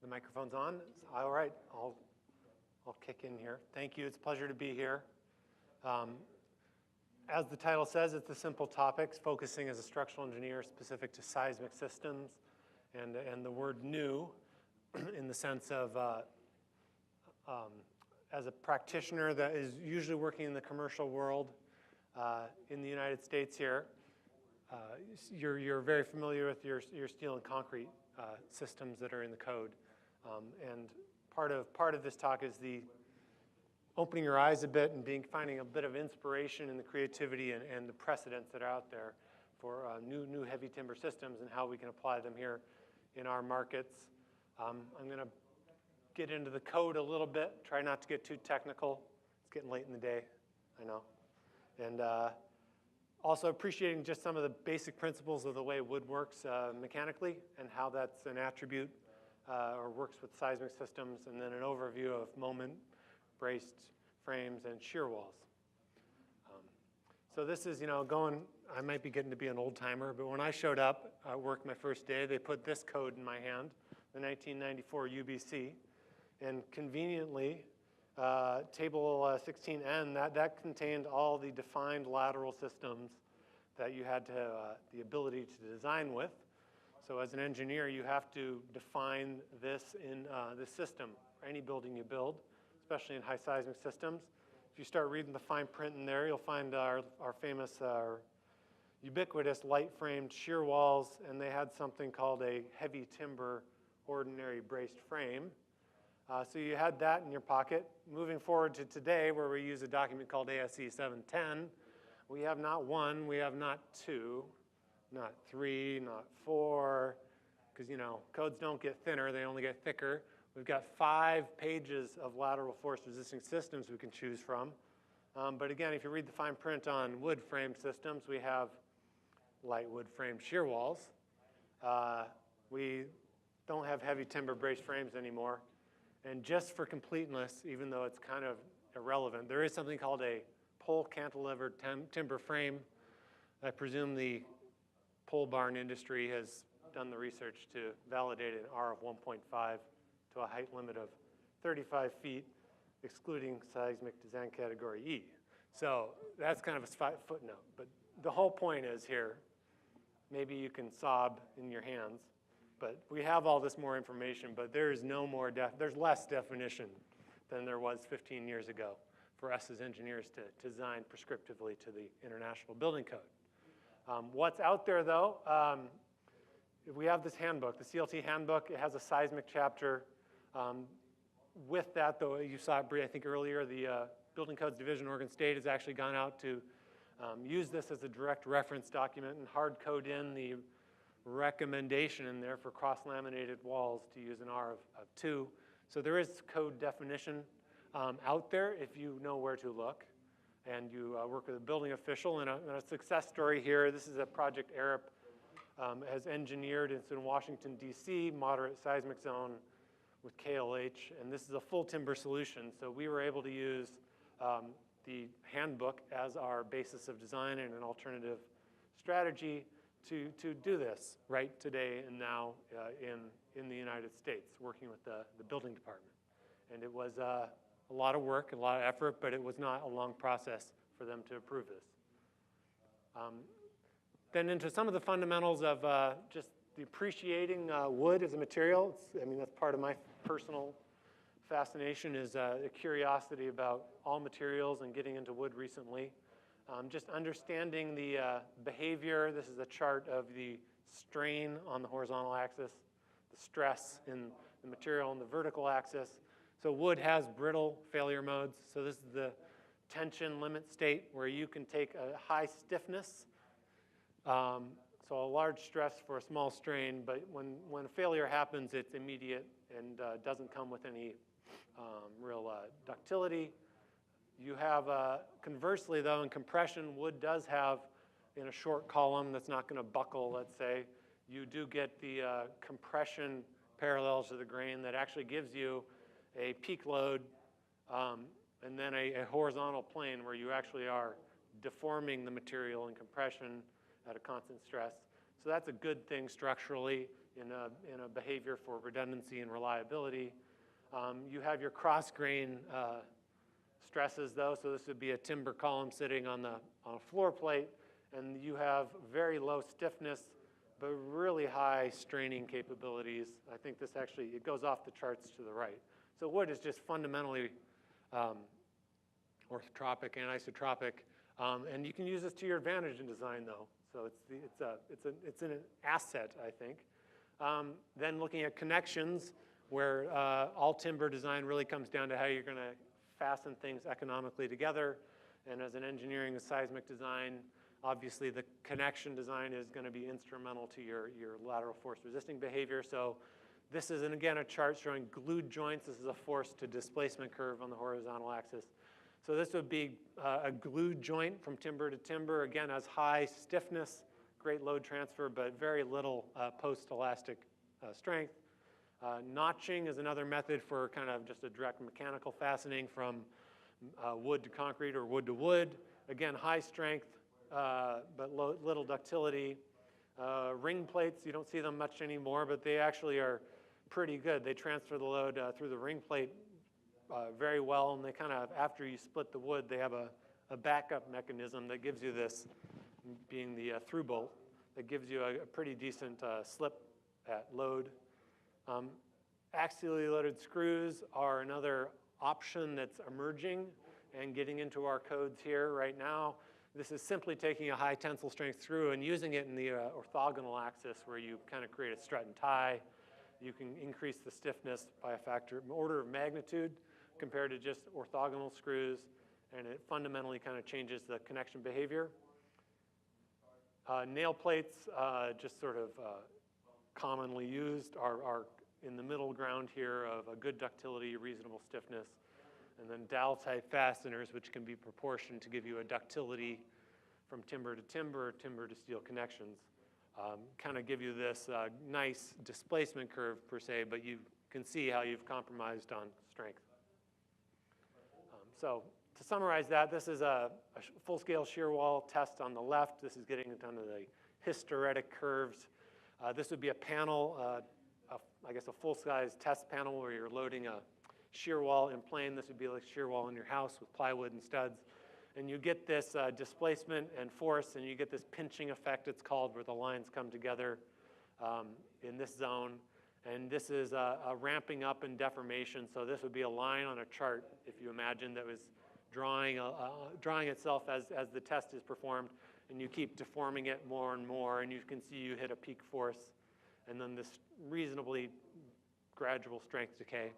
The microphone's on? All right, I'll kick in here. Thank you, it's a pleasure to be here. As the title says, it's a simple topics, focusing as a structural engineer specific to seismic systems, and the word new in the sense of as a practitioner that is usually working in the commercial world in the United States here, you're very familiar with your steel and concrete systems that are in the code. And part of this talk is the opening your eyes a bit and finding a bit of inspiration in the creativity and the precedents that are out there for new heavy timber systems and how we can apply them here in our markets. I'm going to get into the code a little bit, try not to get too technical. It's getting late in the day, I know. And also appreciating just some of the basic principles of the way wood works mechanically and how that's an attribute or works with seismic systems, and then an overview of moment braced frames and shear walls. So this is, I might be getting to be an old timer, but when I showed up at work my first day, they put this code in my hand, the 1994 UBC, and conveniently, table 16N, that contained all the defined lateral systems that you had the ability to design with. So as an engineer, you have to define this in this system, for any building you build, especially in high seismic systems. If you start reading the fine print in there, you'll find our famous, ubiquitous light-framed shear walls, and they had something called a heavy timber ordinary braced frame. So you had that in your pocket. Moving forward to today, where we use a document called ASC 710, we have not one, we have not two, not three, not four, because codes don't get thinner, they only get thicker. We've got 5 pages of lateral force resisting systems we can choose from. But again, if you read the fine print on wood frame systems, we have light wood framed shear walls. We don't have heavy timber braced frames anymore. And just for completeness, even though it's kind of irrelevant, there is something called a pole cantilevered timber frame. I presume the pole barn industry has done the research to validate an R of 1.5 to a height limit of 35 feet, excluding seismic design category E. So that's kind of a footnote. But the whole point is here, maybe you can sob in your hands, but we have all this more information, but there is no more, there's less definition than there was 15 years ago for us as engineers to design prescriptively to the International Building Code. What's out there though, we have this handbook, the CLT handbook. It has a seismic chapter. With that though, you saw it, Bree, I think earlier, the Building Codes Division Oregon State has actually gone out to use this as a direct reference document and hard code in the recommendation in there for cross-laminated walls to use an R of 2. So there is code definition out there if you know where to look, and you work with a building official. And a success story here, this is a project Arup has engineered. It's in Washington, D.C., moderate seismic zone with KLH, and this is a full timber solution. So we were able to use the handbook as our basis of design and an alternative strategy to do this right today and now in the United States, working with the building department. And it was a lot of work, a lot of effort, but it was not a long process for them to approve this. Then into some of the fundamentals of just the appreciating wood as a material. That's part of my personal fascination, is a curiosity about all materials and getting into wood recently. Just understanding the behavior. This is a chart of the strain on the horizontal axis, the stress in the material on the vertical axis. So wood has brittle failure modes. So this is the tension limit state where you can take a high stiffness, so a large stress for a small strain, but when a failure happens, it's immediate and doesn't come with any real ductility. You have, conversely though, in compression, wood does have, in a short column that's not going to buckle, let's say, you do get the compression parallel to the grain that actually gives you a peak load and then a horizontal plane where you actually are deforming the material in compression at a constant stress. So that's a good thing structurally in a behavior for redundancy and reliability. You have your cross-grain stresses though, so this would be a timber column sitting on a floor plate, and you have very low stiffness, but really high straining capabilities. I think this actually, it goes off the charts to the right. So wood is just fundamentally orthotropic and isotropic, and you can use this to your advantage in design though. So it's an asset, I think. Then looking at connections, where all timber design really comes down to how you're going to fasten things economically together. And as an engineering and seismic design, obviously the connection design is going to be instrumental to your lateral force resisting behavior. So this is, and again, a chart showing glued joints. This is a force to displacement curve on the horizontal axis. So this would be a glued joint from timber to timber. Again, has high stiffness, great load transfer, but very little post-elastic strength. Notching is another method for kind of just a direct mechanical fastening from wood to concrete or wood to wood. Again, high strength, but little ductility. Ring plates, you don't see them much anymore, but they actually are pretty good. They transfer the load through the ring plate very well, and they kind of, after you split the wood, they have a backup mechanism that gives you this, being the through bolt, that gives you a pretty decent slip at load. Axially loaded screws are another option that's emerging and getting into our codes here right now. This is simply taking a high tensile strength screw and using it in the orthogonal axis where you kind of create a strut and tie. You can increase the stiffness by a factor, order of magnitude compared to just orthogonal screws, and it fundamentally kind of changes the connection behavior. Nail plates, just sort of commonly used, are in the middle ground here of a good ductility, reasonable stiffness, and then dowel-type fasteners, which can be proportioned to give you a ductility from timber to timber, timber to steel connections. Kind of give you this nice displacement curve per se, but you can see how you've compromised on strength. So to summarize that, this is a full-scale shear wall test on the left. This is getting down to the hysteretic curves. This would be a panel, I guess a full-size test panel where you're loading a shear wall in plane. This would be like a shear wall in your house with plywood and studs. And you get this displacement and force, and you get this pinching effect, it's called, where the lines come together in this zone. And this is a ramping up in deformation. So this would be a line on a chart, if you imagine, that was drawing itself as the test is performed. And you keep deforming it more and more, and you can see you hit a peak force, and then this reasonably gradual strength decay.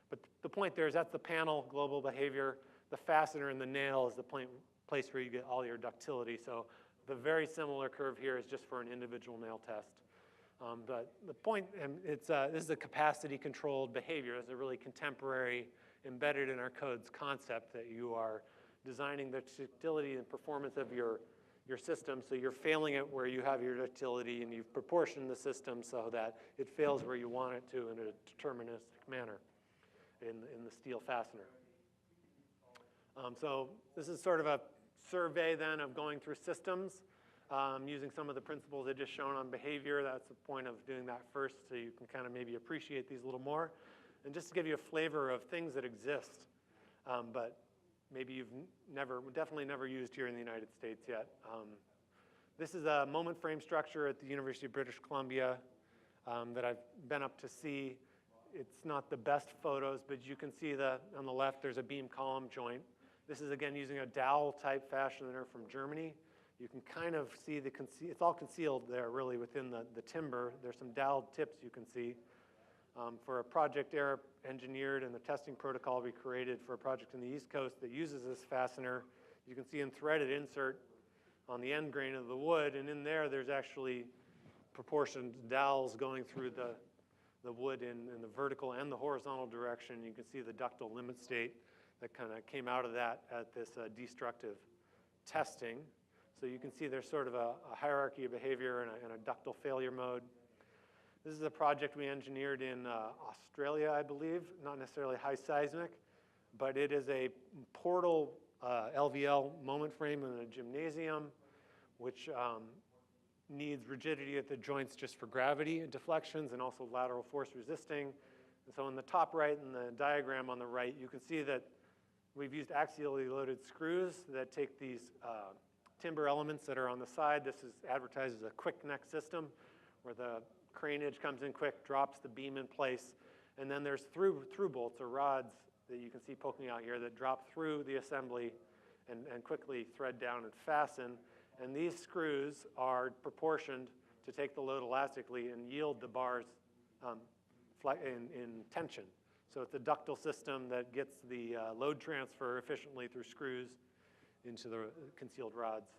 But the point there is that's the panel global behavior. The fastener and the nail is the place where you get all your ductility. So the very similar curve here is just for an individual nail test. But the point, and this is a capacity-controlled behavior. It's a really contemporary, embedded in our codes concept that you are designing the ductility and performance of your system, so you're failing it where you have your ductility, and you've proportioned the system so that it fails where you want it to in a deterministic manner in the steel fastener. So this is sort of a survey then of going through systems. Using some of the principles I just shown on behavior. That's the point of doing that first, so you can kind of maybe appreciate these a little more. And just to give you a flavor of things that exist, but maybe you've definitely never used here in the United States yet. This is a moment frame structure at the University of British Columbia that I've been up to see. It's not the best photos, but you can see on the left there's a beam column joint. This is again using a dowel type fastener from Germany. You can kind of see it's all concealed there really within the timber. There's some doweled tips you can see. For a project Arup engineered and the testing protocol we created for a project in the East Coast that uses this fastener, you can see a threaded insert on the end grain of the wood, and in there's actually proportioned dowels going through the wood in the vertical and the horizontal direction. You can see the ductile limit state that kind of came out of that at this destructive testing. So you can see there's sort of a hierarchy of behavior and a ductile failure mode. This is a project we engineered in Australia, I believe, not necessarily high seismic, but it is a portal LVL moment frame in a gymnasium, which needs rigidity at the joints just for gravity and deflections and also lateral force resisting. And so in the top right in the diagram on the right, you can see that we've used axially loaded screws that take these timber elements that are on the side. This is advertised as a quick neck system where the crane edge comes in quick, drops the beam in place, and then there's through bolts or rods that you can see poking out here that drop through the assembly and quickly thread down and fasten. And these screws are proportioned to take the load elastically and yield the bars in tension. So it's a ductile system that gets the load transfer efficiently through screws into the concealed rods.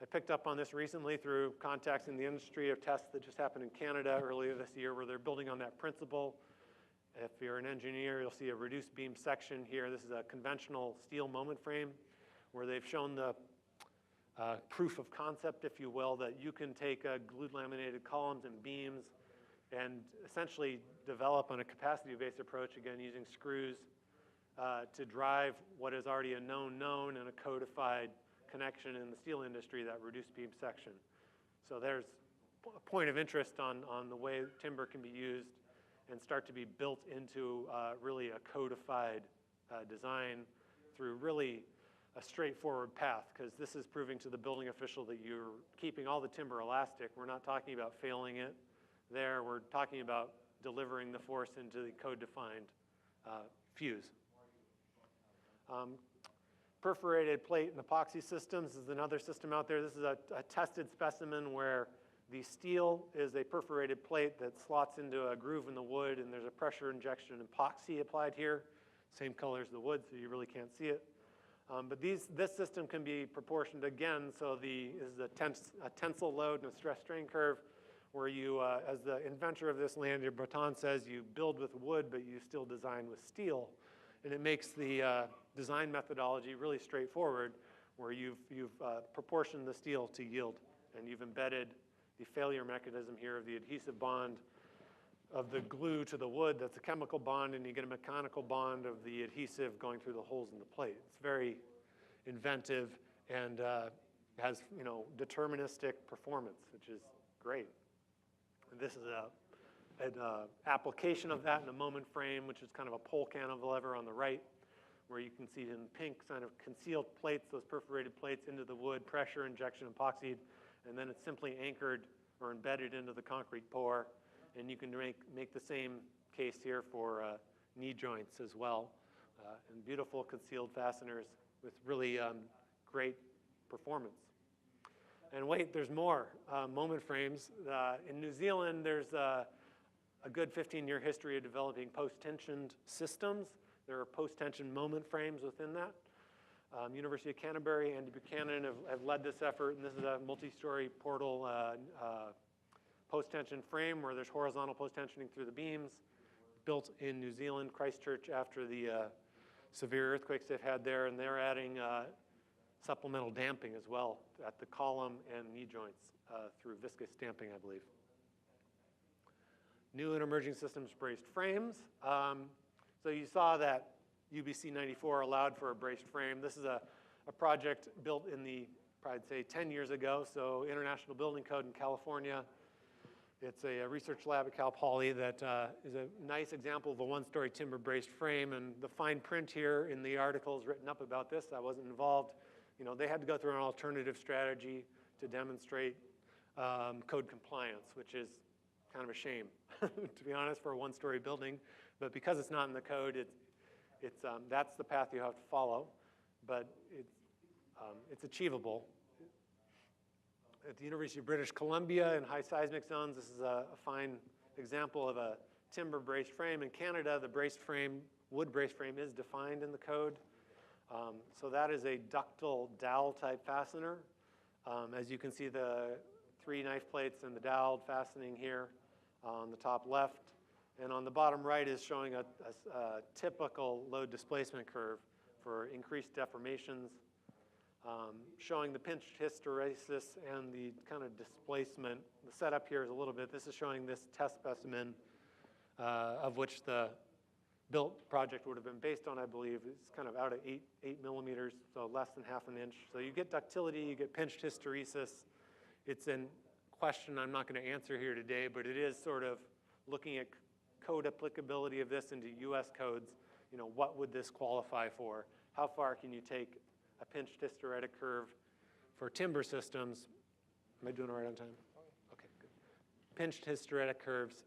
I picked up on this recently through contacts in the industry of tests that just happened in Canada earlier this year where they're building on that principle. If you're an engineer, you'll see a reduced beam section here. This is a conventional steel moment frame where they've shown the proof of concept, if you will, that you can take glued laminated columns and beams and essentially develop on a capacity-based approach, again, using screws to drive what is already a known and a codified connection in the steel industry, that reduced beam section. So there's a point of interest on the way timber can be used and start to be built into really a codified design through really a straightforward path, because this is proving to the building official that you're keeping all the timber elastic. We're not talking about failing it there. We're talking about delivering the force into the code-defined fuse. Perforated plate and epoxy systems is another system out there. This is a tested specimen where the steel is a perforated plate that slots into a groove in the wood, and there's a pressure injection epoxy applied here. Same color as the wood, so you really can't see it. But this system can be proportioned again, so this is a tensile load and a stress strain curve where you, as the inventor of this, Landy Breton, says, you build with wood, but you still design with steel. And it makes the design methodology really straightforward, where you've proportioned the steel to yield, and you've embedded the failure mechanism here of the adhesive bond of the glue to the wood. That's a chemical bond, and you get a mechanical bond of the adhesive going through the holes in the plate. It's very inventive and has, deterministic performance, which is great. And this is an application of that in a moment frame, which is kind of a pole cantilever on the right, where you can see in pink kind of concealed plates, those perforated plates into the wood, pressure injection epoxied, and then it's simply anchored or embedded into the concrete pour. And you can make the same case here for knee joints as well. And beautiful concealed fasteners with really great performance. And wait, there's more moment frames. In New Zealand, there's a good 15-year history of developing post-tensioned systems. There are post-tension moment frames within that. University of Canterbury, Andy Buchanan have led this effort, and this is a multi-story portal post-tension frame where there's horizontal post-tensioning through the beams, built in New Zealand, Christchurch, after the severe earthquakes they've had there, and they're adding supplemental damping as well at the column and knee joints through viscous damping, I believe. New and emerging systems braced frames. So you saw that UBC 94 allowed for a braced frame. This is a project built in I'd say 10 years ago, so International Building Code in California. It's a research lab at Cal Poly that is a nice example of a one-story timber braced frame, and the fine print here in the articles written up about this, I wasn't involved. They had to go through an alternative strategy to demonstrate code compliance, which is kind of a shame, to be honest, for a one-story building. But because it's not in the code, that's the path you have to follow, but it's achievable. At the University of British Columbia in high seismic zones, this is a fine example of a timber braced frame. In Canada, the wood braced frame is defined in the code. So that is a ductile dowel type fastener. As you can see, the 3 knife plates and the dowel fastening here on the top left. And on the bottom right is showing a typical load displacement curve for increased deformations, showing the pinched hysteresis and the kind of displacement. The setup here is a little bit, this is showing this test specimen of which the built project would have been based on, I believe. It's kind of out at 8 millimeters, so less than half an inch. So you get ductility, you get pinched hysteresis. It's an question I'm not going to answer here today, but it is sort of looking at code applicability of this into US codes. You know, what would this qualify for? How far can you take a pinched hysteretic curve for timber systems? Am I doing it right on time? Okay, good. Pinched hysteretic curves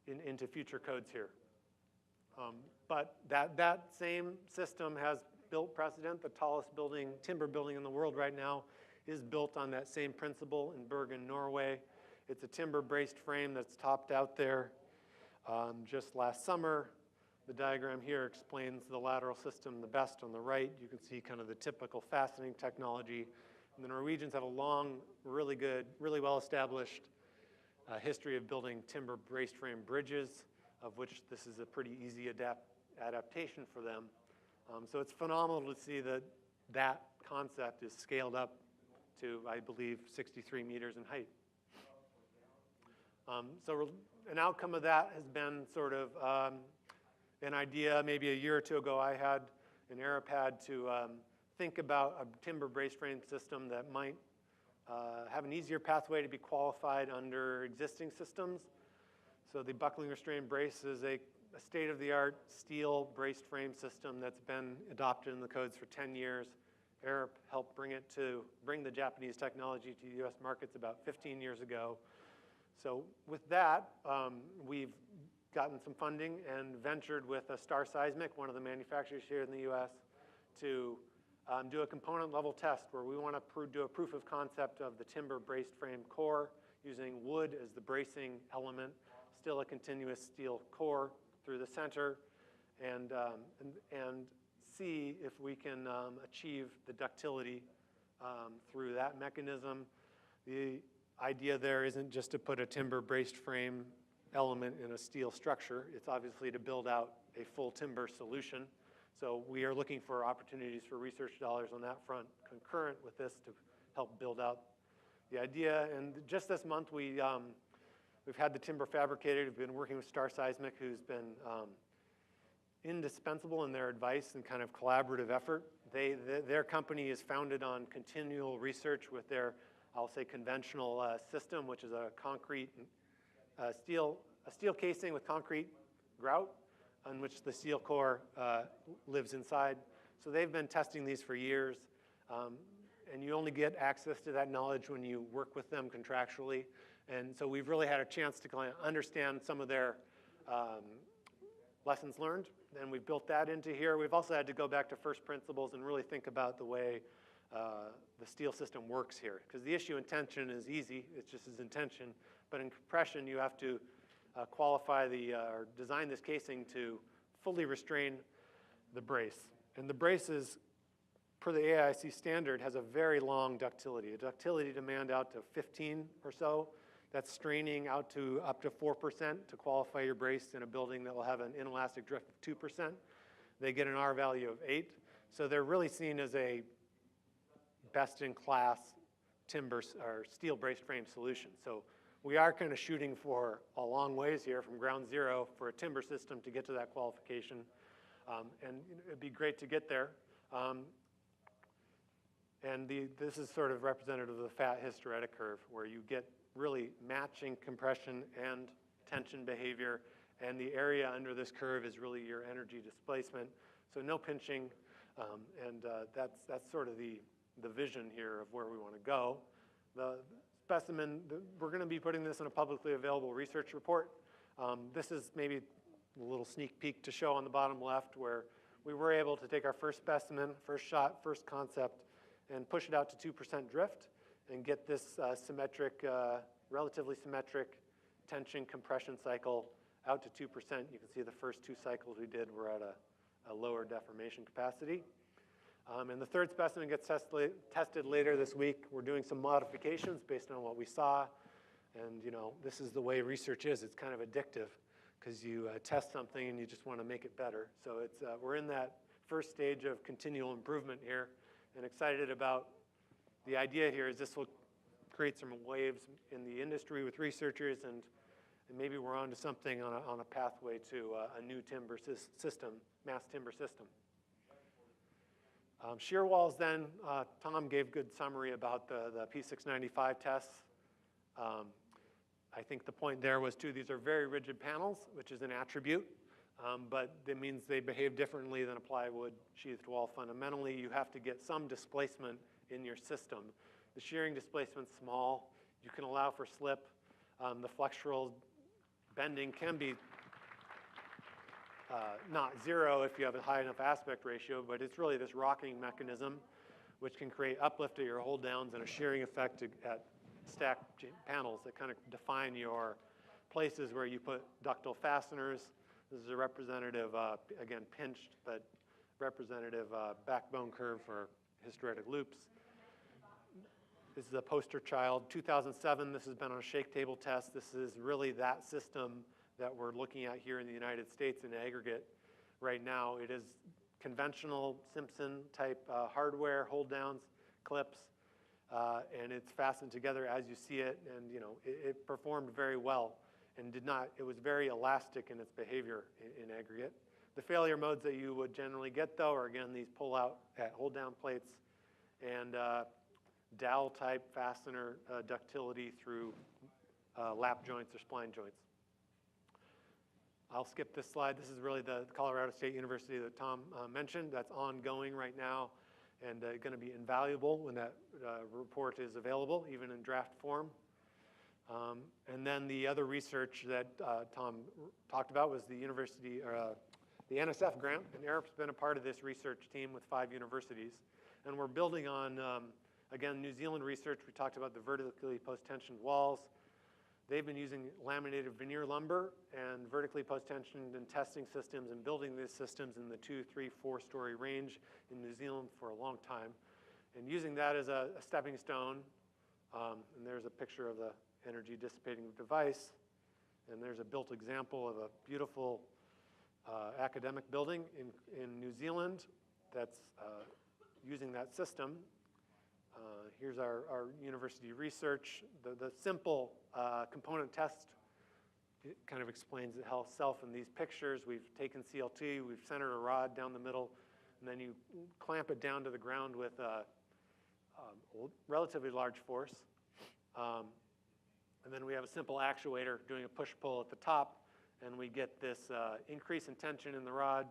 into future codes here. But that same system has built precedent. The tallest timber building in the world right now is built on that same principle in Bergen, Norway. It's a timber braced frame that's topped out there. Just last summer, the diagram here explains the lateral system the best on the right. You can see kind of the typical fastening technology. And the Norwegians have a long, really good, really well-established history of building timber braced frame bridges, of which this is a pretty easy adaptation for them. So it's phenomenal to see that that concept is scaled up to, I believe, 63 meters in height. So an outcome of that has been sort of an idea. Maybe a year or two ago, I had, and Arup had, to think about a timber brace frame system that might have an easier pathway to be qualified under existing systems. So the buckling restrained brace is a state-of-the-art steel braced frame system that's been adopted in the codes for 10 years. Arup helped bring the Japanese technology to the US markets about 15 years ago. So with that, we've gotten some funding and ventured with Seismic, one of the manufacturers here in the US, to do a component level test where we want to do a proof of concept of the timber braced frame core using wood as the bracing element, still a continuous steel core through the center, and see if we can achieve the ductility through that mechanism. The idea there isn't just to put a timber braced frame element in a steel structure. It's obviously to build out a full timber solution. So we are looking for opportunities for research dollars on that front concurrent with this to help build out the idea. And just this month, we've had the timber fabricated. We've been working with Seismic, who's been indispensable in their advice and kind of collaborative effort. Their company is founded on continual research with their, I'll say, conventional system, which is a concrete steel casing with concrete grout on which the steel core lives inside. So they've been testing these for years, and you only get access to that knowledge when you work with them contractually. And so we've really had a chance to kind of understand some of their lessons learned, and we've built that into here. We've also had to go back to first principles and really think about the way the steel system works here. Because the issue in tension is easy, it's just as in tension, but in compression you have to qualify or design this casing to fully restrain the brace. And the brace is, per the AIC standard, has a very long ductility, a ductility demand out to 15 or so. That's straining out to up to 4% to qualify your brace in a building that will have an inelastic drift of 2%. They get an R value of 8. So they're really seen as a best-in-class timber or steel braced frame solution. So we are kind of shooting for a long ways here from ground zero for a timber system to get to that qualification. And it'd be great to get there. And this is sort of representative of the fat hysteretic curve, where you get really matching compression and tension behavior, and the area under this curve is really your energy displacement. So no pinching, and that's sort of the vision here of where we want to go. The specimen, we're going to be putting this in a publicly available research report. This is maybe a little sneak peek to show on the bottom left, where we were able to take our first specimen, first shot, first concept, and push it out to 2% drift and get this symmetric, relatively symmetric tension compression cycle out to 2%. You can see the first 2 cycles we did were at a lower deformation capacity. And the third specimen gets tested later this week. We're doing some modifications based on what we saw. And this is the way research is. It's kind of addictive because you test something and you just want to make it better. So we're in that first stage of continual improvement here, and excited about the idea here is this will create some waves in the industry with researchers, and maybe we're on to something on a pathway to a new timber system, mass timber system. Shear walls then, Tom gave good summary about the P695 tests. I think the point there was too, these are very rigid panels, which is an attribute, but that means they behave differently than a plywood sheathed wall. Fundamentally, you have to get some displacement in your system. The shearing displacement's small. You can allow for slip. The flexural bending can be not zero if you have a high enough aspect ratio, but it's really this rocking mechanism which can create uplift at your hold downs and a shearing effect at stacked panels that kind of define your places where you put ductile fasteners. This is a representative, again, pinched, but representative backbone curve for hysteretic loops. This is a poster child. 2007, this has been on a shake table test. This is really that system that we're looking at here in the United States in aggregate right now. It is conventional Simpson type hardware, hold downs, clips, and it's fastened together as you see it, and you know, it performed very well and it was very elastic in its behavior in aggregate. The failure modes that you would generally get though are again these pull out at hold down plates and dowel type fastener ductility through lap joints or spline joints. I'll skip this slide. This is really the Colorado State University that Tom mentioned. That's ongoing right now and going to be invaluable when that report is available, even in draft form. And then the other research that Tom talked about was the university, or the NSF grant, and Arup's been a part of this research team with 5 universities. And we're building on, again, New Zealand research. We talked about the vertically post-tensioned walls. They've been using laminated veneer lumber and vertically post-tensioned and testing systems and building these systems in the 2, 3, 4-story range in New Zealand for a long time. And using that as a stepping stone, and there's a picture of the energy dissipating device, and there's a built example of a beautiful academic building in New Zealand that's using that system. Here's our university research. The simple component test, it kind of explains itself in these pictures. We've taken CLT, we've centered a rod down the middle, and then you clamp it down to the ground with a relatively large force. And then we have a simple actuator doing a push-pull at the top, and we get this increase in tension in the rod,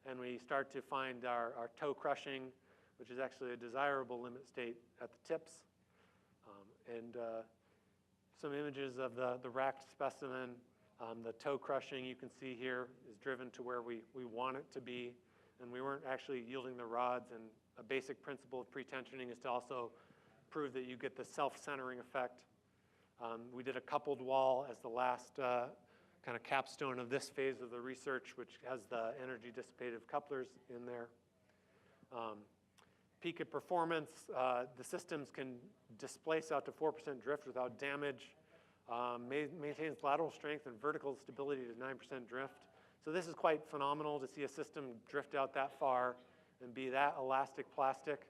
and we start to find our toe crushing, which is actually a desirable limit state at the tips. And some images of the racked specimen. The toe crushing you can see here is driven to where we want it to be, and we weren't actually yielding the rods. And a basic principle of pre-tensioning is to also prove that you get the self-centering effect. We did a coupled wall as the last kind of capstone of this phase of the research, which has the energy dissipative couplers in there. Peak at performance, the systems can displace out to 4% drift without damage, maintains lateral strength and vertical stability to 9% drift. So this is quite phenomenal to see a system drift out that far and be that elastic plastic.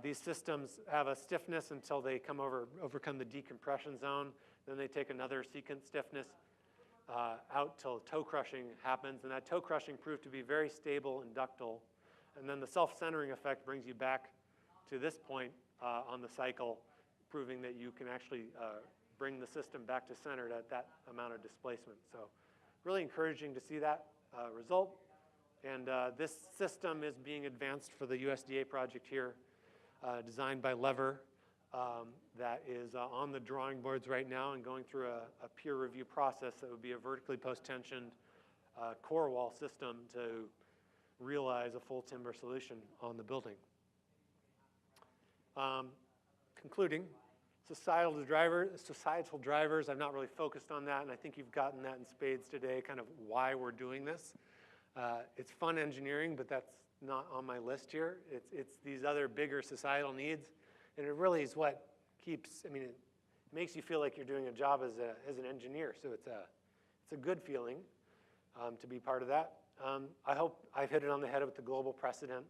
These systems have a stiffness until they overcome the decompression zone. Then they take another secant stiffness out till toe crushing happens. And that toe crushing proved to be very stable and ductile. And then the self-centering effect brings you back to this point on the cycle, proving that you can actually bring the system back to centered at that amount of displacement. So really encouraging to see that result. And this system is being advanced for the USDA project here, designed by Lever, that is on the drawing boards right now and going through a peer review process that would be a vertically post-tensioned core wall system to realize a full timber solution on the building. Concluding, societal drivers, I've not really focused on that, and I think you've gotten that in spades today, kind of why we're doing this. It's fun engineering, but that's not on my list here. It's these other bigger societal needs, and it really is what keeps, I mean, it makes you feel like you're doing a job as an engineer, so it's a good feeling to be part of that. I hope I've hit it on the head with the global precedent.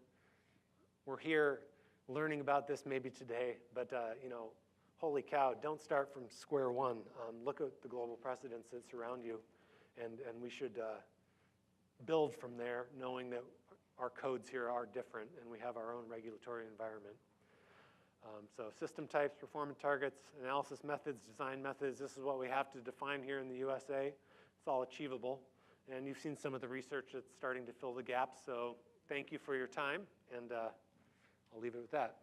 We're here learning about this maybe today, but you know, holy cow, don't start from square one. Look at the global precedents that surround you, and we should build from there, knowing that our codes here are different, and we have our own regulatory environment. So system types, performance targets, analysis methods, design methods, this is what we have to define here in the USA. It's all achievable. And you've seen some of the research that's starting to fill the gaps. So thank you for your time, and I'll leave it with that.